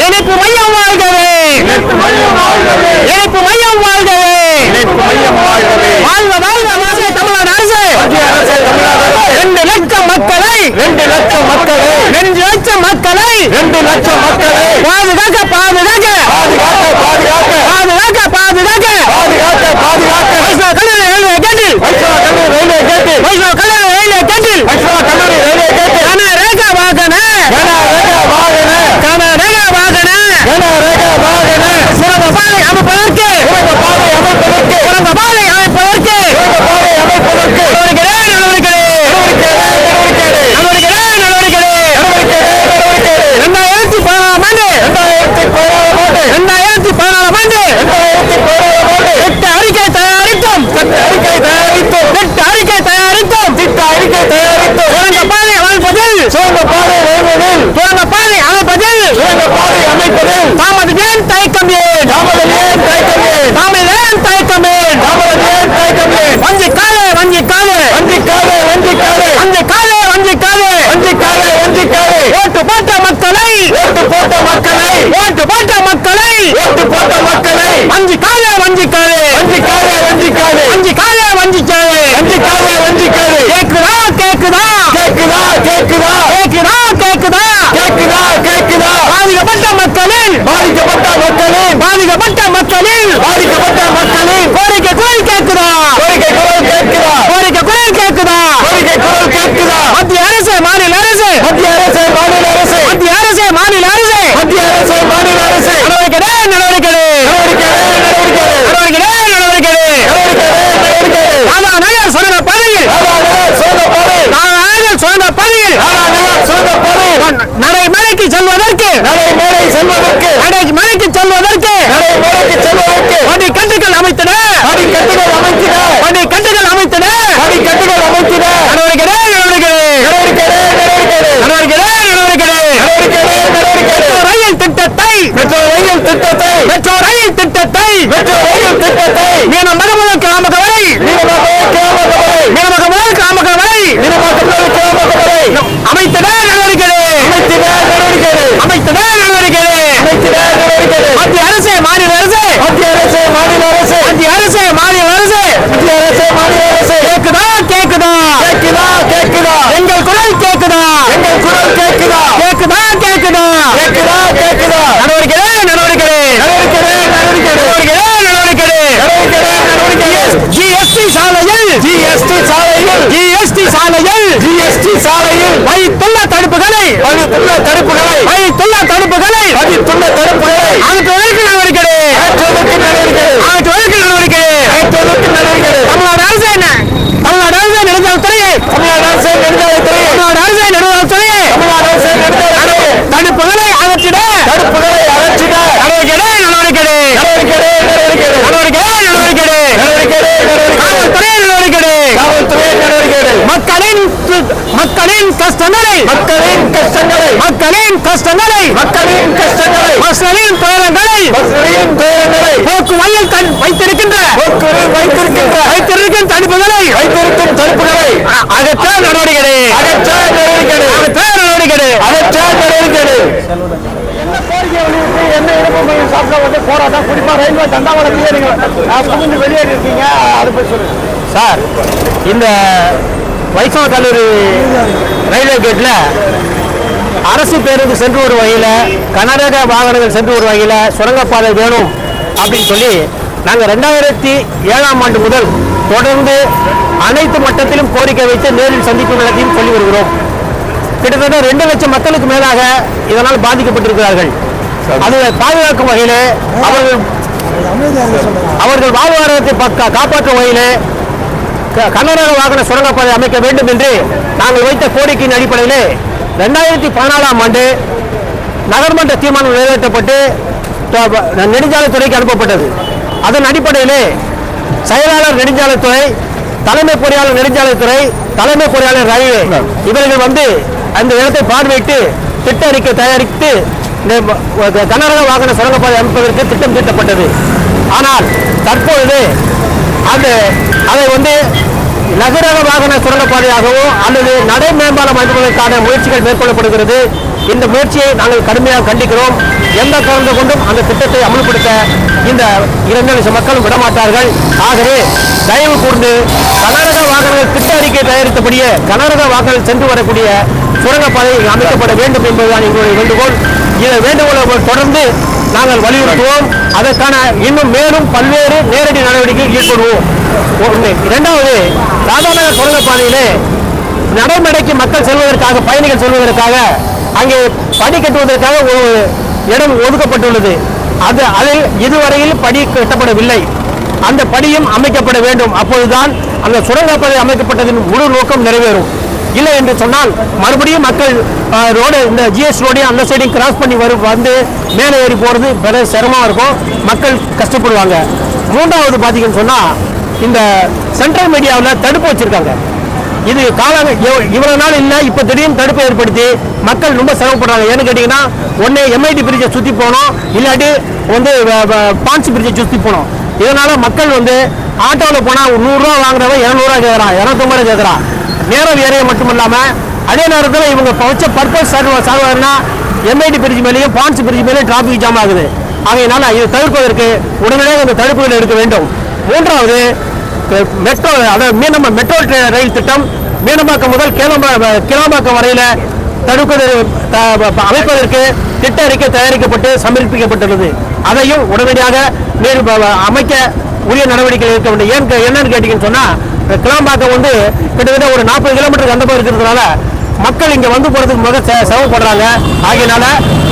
இணைப்பு மையம் வாழ்கவே, இணைப்பு மையம் வாழ்கவே, வாழ்க வாழ்க வாழ்க தமிழ்நாடு அரசு. 2 லட்சம் மக்களை 2 லட்சம் மக்களை பாதுகாக்க பாதுகாக்க பாதுகாக்க பாதுகாக்க வைஷ்ணவ கல்லூரி ரயில்வே கேட்டில் கனரேகா வாகன சுரங்க பாதை அமைப்பதற்கு கோரிக்கை குரல் கேட்குதா? மத்திய அரசு மாநில அரசு நடவடிக்கை சுரங்க பாதையில் நடைமலைக்கு செல்வதற்கு வண்டிக்கட்டுகள் அமைத்தன மெட்ரோ ரயில் திட்டத்தை மீனமகம் முதல் கிராமங்கள் வரை அமைத்தன நடவடிக்கை. மத்திய அரசு மாநில அரசு கேக்குதா? எங்கள் குரல் கேக்குதா? நடவடிக்கை. GST சாலையில் வைத்துள்ள தடுப்புகளை அகற்றுவதற்கு நடவடிக்கை. தமிழ்நாடு அரசு நெடுஞ்சாலைத்துறையே தடுப்புகளை அகற்றிட மக்களின் கஷ்டங்களை மக்களின் துயரங்களை போக்குவரத்தில் வைத்திருக்கின்ற தடுப்புகளை அகற்ற நடவடிக்கை. போராட்டம் குறிப்பா ரயில்வே தண்டாவளத்திலே நீங்க வெளியேறி இருக்கீங்க, அதை பற்றி சொல்லுங்க சார். இந்த வைஷ்ணவ கல்லூரி ரயில்வே கேட்ல அரசு பேருந்து சென்று ஒரு வகையில், கனரக வாகனங்கள் சென்று ஒரு வகையில் சுரங்கப்பாதை வேணும் அப்படின்னு சொல்லி நாங்கள் 2007ஆம் ஆண்டு முதல் தொடர்ந்து அனைத்து மட்டத்திலும் கோரிக்கை வைத்து நேரில் சந்திப்பு நடத்தியும் சொல்லி வருகிறோம். கிட்டத்தட்ட 2 லட்சம் மக்களுக்கு மேலாக இதனால் பாதிக்கப்பட்டிருக்கிறார்கள். அதை பாதுகாக்கும் வகையிலே அவர்கள் வாழ்வாதாரத்தை காப்பாற்றும் வகையிலே கனரக வாகன சுரங்கப்பாதை அமைக்க வேண்டும் என்று நாங்கள் வைத்த கோரிக்கையின் அடிப்படையிலே 2014ஆம் ஆண்டு நகர்மன்ற தீர்மானம் நிறைவேற்றப்பட்டு நெடுஞ்சாலைத்துறைக்கு அனுப்பப்பட்டது. அதன் அடிப்படையிலே செயலாளர் நெடுஞ்சாலைத்துறை, தலைமை பொறியாளர் நெடுஞ்சாலைத்துறை, தலைமை பொறியாளர் ரயில்வே இவர்கள் வந்து அந்த இடத்தை பார்வையிட்டு திட்ட அறிக்கை தயாரித்து கனரக வாகன சுரங்கப்பாதை அமைப்பதற்கு திட்டம் தீட்டப்பட்டது. ஆனால் தற்பொழுது அதை நகரக வாகன சுரங்கப்பாதையாகவோ அல்லது நடை மேம்பாலம் அமைப்பதற்கான முயற்சிகள் மேற்கொள்ளப்படுகிறது. இந்த முயற்சியை நாங்கள் கடுமையாக கண்டிக்கிறோம். எந்த காரணத்தை கொண்டும் அந்த திட்டத்தை அமல்படுத்த இந்த 2 லட்சம் மக்களும் விடமாட்டார்கள். ஆகவே தயவு கூர்ந்து கனரக வாகனங்கள் திட்ட அறிக்கை தயாரித்தபடியே கனரக வாகனங்கள் சென்று வரக்கூடிய சுரங்கப்பாதை அமைக்கப்பட வேண்டும் என்பதுதான் எங்களுடைய வேண்டுகோள். இதை வேண்டுகோளை தொடர்ந்து நாங்கள் வலியுறுத்துவோம். அதற்கான இன்னும் மேலும் பல்வேறு நேரடி நடவடிக்கைகள் ஈடுபடுவோம். இரண்டாவது, ராதாநகர் சுரங்கப்பாதையிலே நடைமடைக்கு மக்கள் செல்வதற்காக, பயணிகள் செல்வதற்காக அங்கே படி கட்டுவதற்காக ஒரு இடம் ஒதுக்கப்பட்டுள்ளது. அதில் இதுவரையில் படி கட்டப்படவில்லை. அந்த படியும் அமைக்கப்பட வேண்டும். அப்போதுதான் அந்த சுரங்கப்பாதை அமைக்கப்பட்டதின் முழு நோக்கம் நிறைவேறும். இல்லை என்று சொன்னால் மறுபடியும் மக்கள் ரோடு, இந்த ஜிஎஸ் ரோடையும் அந்த சைடையும் கிராஸ் பண்ணி வந்து மேலே ஏறி போகிறது பெரிய சிரமமாக இருக்கும். மக்கள் கஷ்டப்படுவாங்க. மூன்றாவது பார்த்தீங்கன்னு சொன்னால், இந்த சென்ட்ரல் மீடியாவில் தடுப்பு வச்சுருக்காங்க. இது இவ்வளவு நாள் இல்லை, இப்போ திடீர்னு தடுப்பை ஏற்படுத்தி மக்கள் ரொம்ப சிரமப்படுறாங்க. ஏன்னு கேட்டிங்கன்னா, ஒன்று எம்ஐடி பிரிட்ஜை சுற்றி போனோம், இல்லாட்டி பான்சி பிரிட்ஜை சுற்றி போனோம். இதனால் மக்கள் ஆட்டோவில் போனால் 100 ரூபா வாங்குறவன் 200 ரூபா கேட்குறான், 250 ரூபா கேட்குறான். நேரம் ஏறைய மட்டும் இல்லாமல் அதே நேரத்தில் இவங்க வச்ச பர்பஸ் சார்பாகனா எம்ஐடி பிரிட்ஜ் மேலேயும் பான்சி பிரிட்ஜ் மேலேயும் டிராஃபிக் ஜாம் ஆகுது. ஆகையினால இதை தவிர்ப்பதற்கு உடனடியாக இந்த தடுப்புகள் எடுக்க வேண்டும். மூன்றாவது, மெட்ரோ, அதாவது மெட்ரோ ரயில் திட்டம் மீனம்பாக்கம் முதல் கிளாம்பாக்கம் வரையில அமைப்பதற்கு திட்ட அறிக்கை தயாரிக்கப்பட்டு சமர்ப்பிக்கப்பட்டுள்ளது. அதையும் உடனடியாக அமைக்க உரிய நடவடிக்கை எடுக்க வேண்டும். என்னன்னு கேட்டீங்கன்னு சொன்னா, கிளாம்பாக்கம் கிட்டத்தட்ட ஒரு 40 கிலோமீட்டருக்கு அந்த மாதிரி இருக்கிறதுனால மக்கள் இங்க போறதுக்கு சிரமப்படுறாங்க. ஆகையினால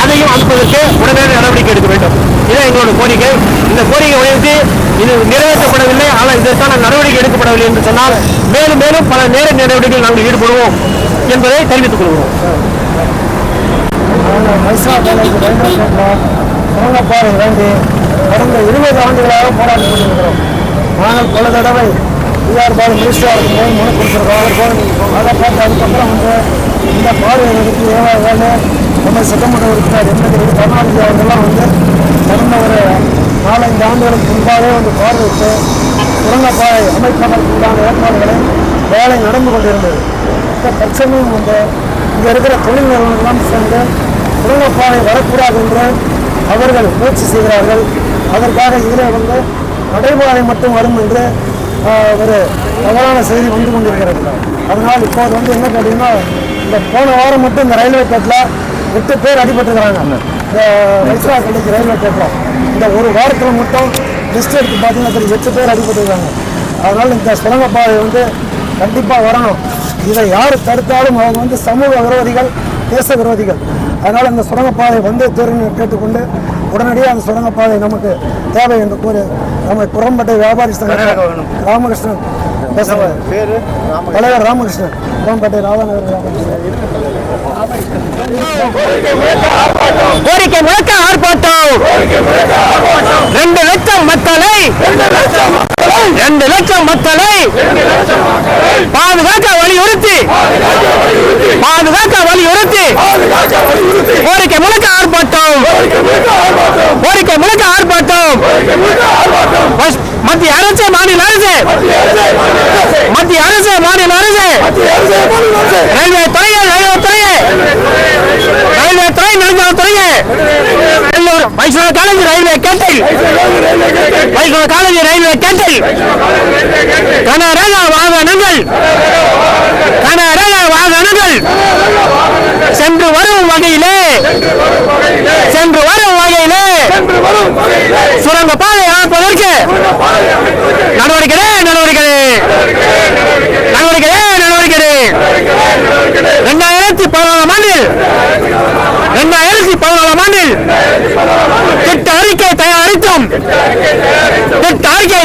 அதையும் அமைப்பதற்கு உடனடியாக நடவடிக்கை எடுக்க வேண்டும். இதான் எங்களோட கோரிக்கை. இந்த கோரிக்கை உயர்த்தி இது நிறைவேற்றப்படவில்லை, ஆனால் இதற்கான நடவடிக்கை எடுக்கப்படவில்லை என்று சொன்னால் மேலும் மேலும் பல நேர நடவடிக்கைகள் நாங்கள் ஈடுபடுவோம் என்பதை தெரிவித்துக் கொள்வோம். சுரங்கப்பாதை வேண்டி கடந்த 20 ஆண்டுகளாக போராடி கொண்டிருக்கிறோம். நாங்கள் பல தடவை பிஆர் பாலு மினிஸ்டராக இருக்கும்போது மனு கொடுத்துருக்கோம். அதை பார்த்து அதுக்கப்புறம் இந்த பாதையை எடுத்து வேலை நம்ம சட்டமன்ற உறுப்பினர் எம்எல்ஏ கருணாநிதி அவர்கள்லாம் கடந்த ஒரு 4-5 ஆண்டுகளுக்கு முன்பாகவே பார்வையிட்டு சுரங்கப்பாதை அமைப்பதற்குண்டான ஏற்பாடுகளை வேலை நடந்து கொண்டிருந்தது. இந்த பிரச்சனையும் இங்கே இருக்கிற தொழில் நிறுவனங்கள்லாம் சேர்ந்து சுரங்கப்பாதை வரக்கூடாது என்று அவர்கள் முயற்சி செய்கிறார்கள். அதற்காக இதில் நடைபாதை மட்டும் வரும் என்று ஒரு தவறான செய்தி கொண்டிருக்கிறது. அதனால் இப்போது என்ன கேட்டீங்கன்னா, இந்த போன வாரம் மட்டும் இந்த ரயில்வே கேட்டில் 8 பேர் அடிபட்டுருக்கிறாங்க. இந்த வைஸ்ரா கல்லிக்கு ரயில்வே கேட்டில் இந்த ஒரு வாரத்தில் மட்டும் லிஸ்ட் எடுத்து பார்த்தீங்கன்னா 8 பேர் அடிபட்டுருக்காங்க. அதனால் இந்த சுரங்கப்பாதை கண்டிப்பாக வரணும். இதை யார் தடுத்தாலும் அவங்க சமூக விரோதிகள், தேச விரோதிகள். அதனால் இந்த சுரங்கப்பாதை தேர்வு கேட்டுக்கொண்டு உடனடியாக அந்த சுரங்கப்பாதை நமக்கு தேவை என்று கூறி நம்ம புறம்பட்டை வியாபாரி சங்க ராமகிருஷ்ணன் தலைவர் ராமகிருஷ்ணன், புறம்பட்டை ராதாநகர் ராமகிருஷ்ணன். கோரிக்கை முழக்க ஆர்ப்பாட்டம். 2 லட்சம் மக்களை பாதுகாக்க வலியுறுத்தி கோரிக்கை முழக்க ஆர்ப்பாட்டம். மத்திய அரசு, மாநில அரசு, ரயில்வே துறையை, நெடுஞ்சாலைத்துறையை, வைஷ்ணவ காலேஜ் ரயில்வே கேட்டில், கனரக வாகனங்கள் சென்று வரும் வகையிலே சுரங்கப்பாதை அமைப்பதற்கு நடவடிக்கை 2014 ஆண்டில் திட்ட அறிக்கை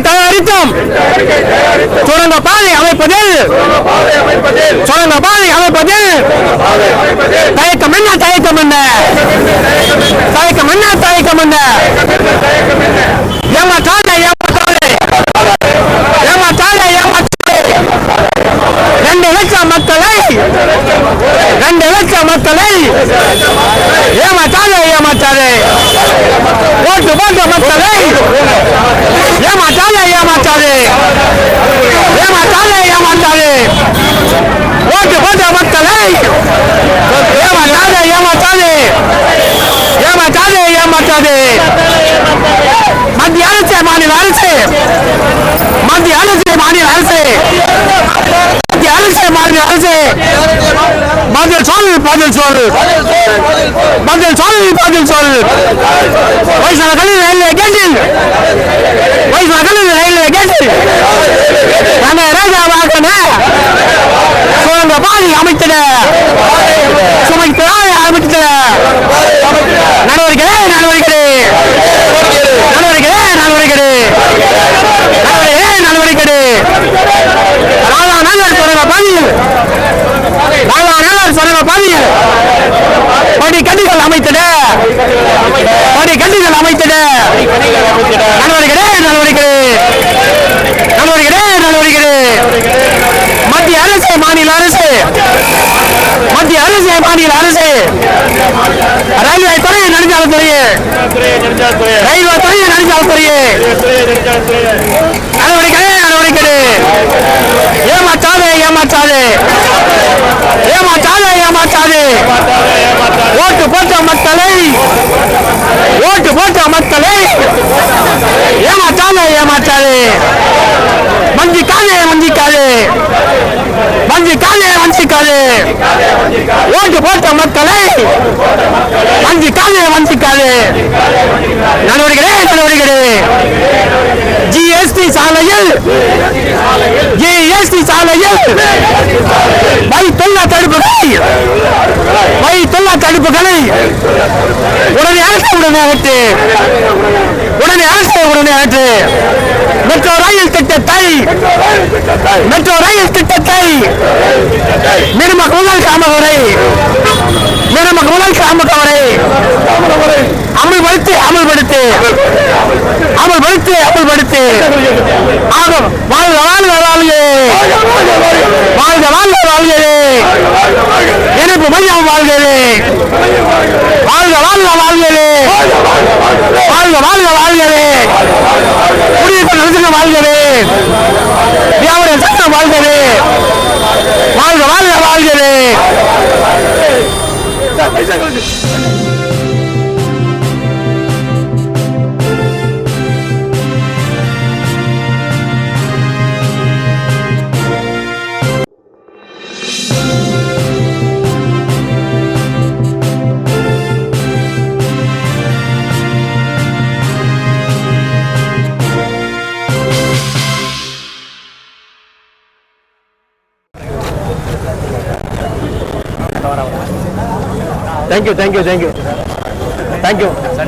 தயாரித்தும் சுரங்கப்பாதை அமைப்பதில் தயக்கம் என்ன? ஏமாற்றாதே. 2 லட்சம் மக்களை ஏமாற்றாதே. ஓட்டு போட்ட மக்களை ஏமாற்றாதே. பதில் சொல் பதில் சொல் பதில் சொல் வயசான கல்வி ரயில்வே கேட்டில் வயசான கல்வி ரயில்வே கேட்டில் நாங்கள் ராஜாவாக சுரங்க பாதை அமைத்திட சுமைத்தாய் அமைத்திட நடவடிக்கை நடவடிக்கை நடவடிக்கை நடவடிக்கை நடவடிக்கை ராஜா நகர் சுரங்க பாதையில் ராஜா நகர் சுரங்க பாதையில் படிக்கட்டுகள் அமைத்திட படிக்கட்டுகள் அமைத்திட நடவடிக்கை நடவடிக்கை நடவடிக்கை நடவடிக்கை மத்திய அரசு மாநில அரசு மத்திய அரசு மாநில அரசு ரயில்வே துறை நெடுஞ்சாலைத்துறை ரயில்வே துறை நெடுஞ்சாலைத்துறை நடவடிக்கை நடவடிக்கை ஏமாற்றாது ஏமாற்றாது ஏமாற்றாது ஏமாற்றாது ஓட்டு போட்ட மக்களை ஓட்டு போட்ட மக்களை ஏமாற்றாது ஏமாற்றாது வஞ்சிக்காது வஞ்சிக்காது வஞ்சிக்காது வஞ்சிக்காது ஓட்டு போட்ட மக்களை வஞ்சிக்காது வஞ்சிக்காது நடவடிக்கை நடவடிக்கை ஜிஎஸ்டி சாலையில் ஜிஎஸ்டி சாலையில் வைத்துள்ள தடுப்புகளை வைத்துள்ள தடுப்புகளை உடனே அரசு உடனே அகற்று உடனே அரசு உடனே அகற்று மெட்ரோ ரயில் திட்டத்தை மெட்ரோ ரயில் திட்டத்தை நிர்மக் முதல் காமகரை நிர்மக் முதல் காமகரை அமல்படுத்தி அமல்படுத்தி அமல்படுத்தி அமல்படுத்தி ஆகும் வாழ்க வாழ்க வாழ்க வாழ்க வாழ்க வாழ்கிறது இணைப்பு மையம் வாழ்கிறது வாழ்க வாழ்க வாழ்கிறது வாழ்க வாழ்க வாழ்கிறது குடியிருப்பு நடத்துங்க வாழ்கிறது வியாபார சட்டம் வாழ்கிறது வாழ்க வாழ்க வாழ்கிறது Thank you, thank you, thank you. Thank you.